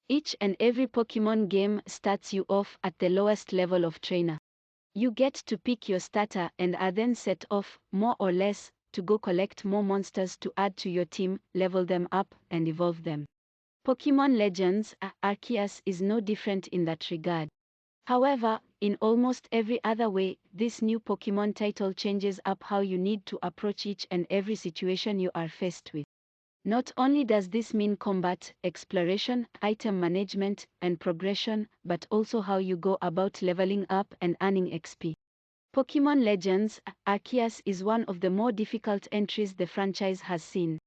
Each and every Pokemon game starts you off at the lowest level of trainer. You get to pick your starter and are then set off, more or less, to go collect more monsters to add to your team, level them up, and evolve them. Pokémon Legends Arceus is no different in that regard. However, in almost every other way, this new Pokémon title changes up how you need to approach each and every situation you are faced with. Not only does this mean combat, exploration, item management, and progression, but also how you go about leveling up and earning XP. Pokémon Legends Arceus is one of the more difficult entries the franchise has seen.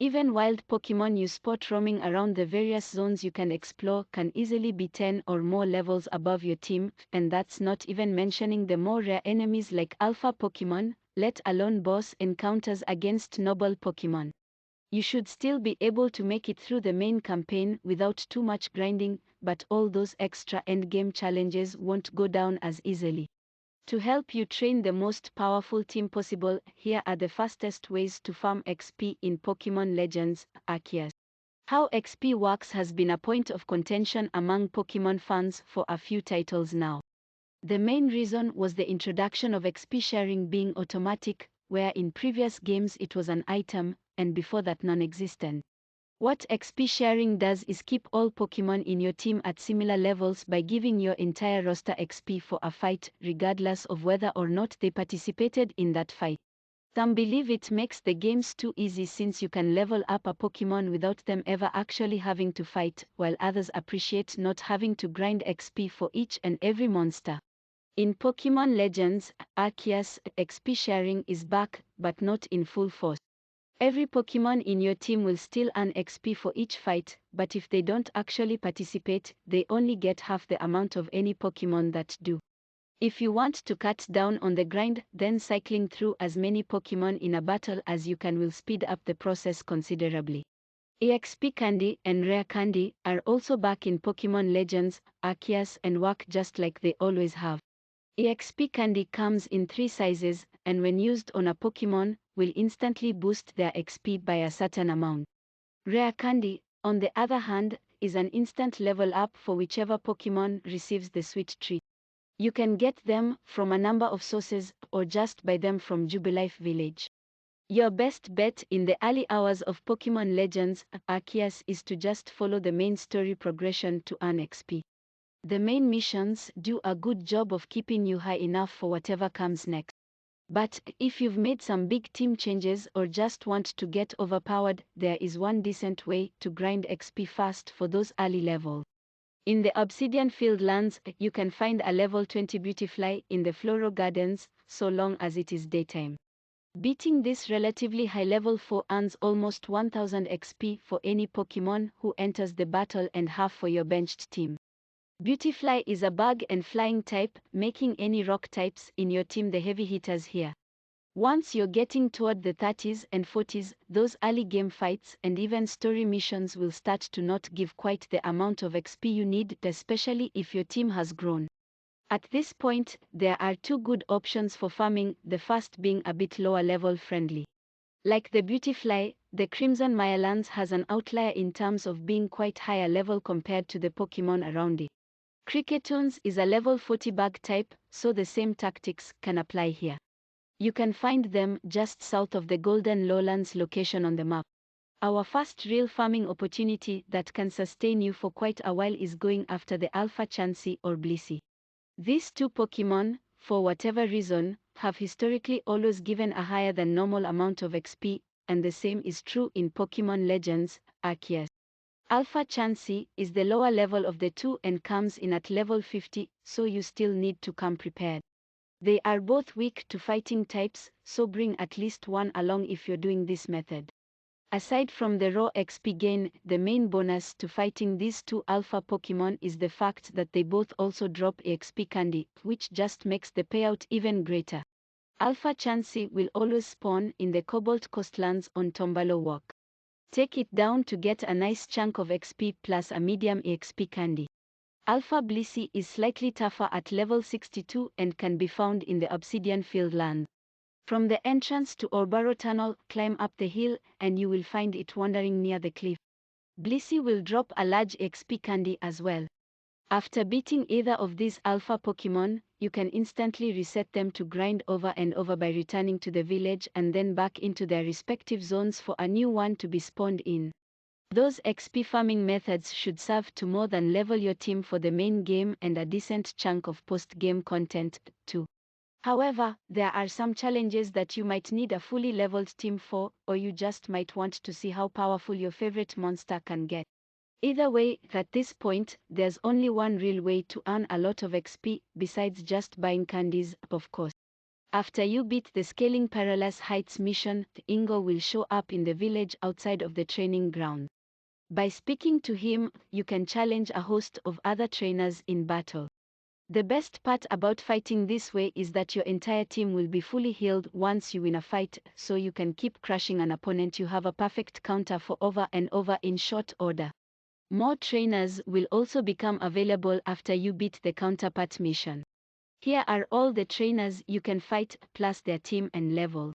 Even wild Pokémon you spot roaming around the various zones you can explore can easily be 10 or more levels above your team, and that's not even mentioning the more rare enemies like Alpha Pokémon, let alone boss encounters against noble Pokémon. You should still be able to make it through the main campaign without too much grinding, but all those extra endgame challenges won't go down as easily. To help you train the most powerful team possible, here are the fastest ways to farm XP in Pokémon Legends Arceus. How XP works has been a point of contention among Pokémon fans for a few titles now. The main reason was the introduction of XP sharing being automatic, where in previous games it was an item, and before that non-existent. What XP sharing does is keep all Pokémon in your team at similar levels by giving your entire roster XP for a fight, regardless of whether or not they participated in that fight. Some believe it makes the games too easy since you can level up a Pokémon without them ever actually having to fight, while others appreciate not having to grind XP for each and every monster. In Pokémon Legends Arceus, XP sharing is back, but not in full force. Every Pokémon in your team will still earn XP for each fight, but if they don't actually participate, they only get half the amount of any Pokémon that do. If you want to cut down on the grind, then cycling through as many Pokémon in a battle as you can will speed up the process considerably. EXP Candy and Rare Candy are also back in Pokémon Legends Arceus and work just like they always have. EXP Candy comes in 3 sizes, and when used on a Pokémon, will instantly boost their XP by a certain amount. Rare Candy, on the other hand, is an instant level up for whichever Pokémon receives the sweet treat. You can get them from a number of sources, or just buy them from Jubilife Village. Your best bet in the early hours of Pokémon Legends Arceus is to just follow the main story progression to earn XP. The main missions do a good job of keeping you high enough for whatever comes next. But if you've made some big team changes or just want to get overpowered, there is one decent way to grind XP fast for those early levels. In the Obsidian Fieldlands, you can find a level 20 Beautifly in the Floral Gardens, so long as it is daytime. Beating this relatively high level 4 earns almost 1000 XP for any Pokémon who enters the battle and half for your benched team. Beautifly is a bug and flying type, making any rock types in your team the heavy hitters here. Once you're getting toward the 30s and 40s, those early game fights and even story missions will start to not give quite the amount of XP you need, especially if your team has grown. At this point, there are 2 good options for farming, the first being a bit lower level friendly. Like the Beautifly, the Crimson Mirelands has an outlier in terms of being quite higher level compared to the Pokémon around it. Kricketunes is a level 40 bug type, so the same tactics can apply here. You can find them just south of the Golden Lowlands location on the map. Our first real farming opportunity that can sustain you for quite a while is going after the Alpha Chansey or Blissey. These 2 Pokémon, for whatever reason, have historically always given a higher than normal amount of XP, and the same is true in Pokémon Legends Arceus. Alpha Chansey is the lower level of the 2 and comes in at level 50, so you still need to come prepared. They are both weak to fighting types, so bring at least one along if you're doing this method. Aside from the raw XP gain, the main bonus to fighting these 2 alpha Pokémon is the fact that they both also drop EXP Candy, which just makes the payout even greater. Alpha Chansey will always spawn in the Cobalt Coastlands on Tombalo Walk. Take it down to get a nice chunk of XP plus a medium EXP Candy. Alpha Blissey is slightly tougher at level 62 and can be found in the Obsidian Fieldland. From the entrance to Orbaro Tunnel, climb up the hill and you will find it wandering near the cliff. Blissey will drop a large EXP Candy as well. After beating either of these Alpha Pokémon, you can instantly reset them to grind over and over by returning to the village and then back into their respective zones for a new one to be spawned in. Those XP farming methods should serve to more than level your team for the main game and a decent chunk of post-game content, too. However, there are some challenges that you might need a fully leveled team for, or you just might want to see how powerful your favorite monster can get. Either way, at this point, there's only one real way to earn a lot of XP, besides just buying candies, of course. After you beat the Scaling Perilous Heights mission, Ingo will show up in the village outside of the training ground. By speaking to him, you can challenge a host of other trainers in battle. The best part about fighting this way is that your entire team will be fully healed once you win a fight, so you can keep crushing an opponent you have a perfect counter for over and over in short order. More trainers will also become available after you beat the counterpart mission. Here are all the trainers you can fight, plus their team and level.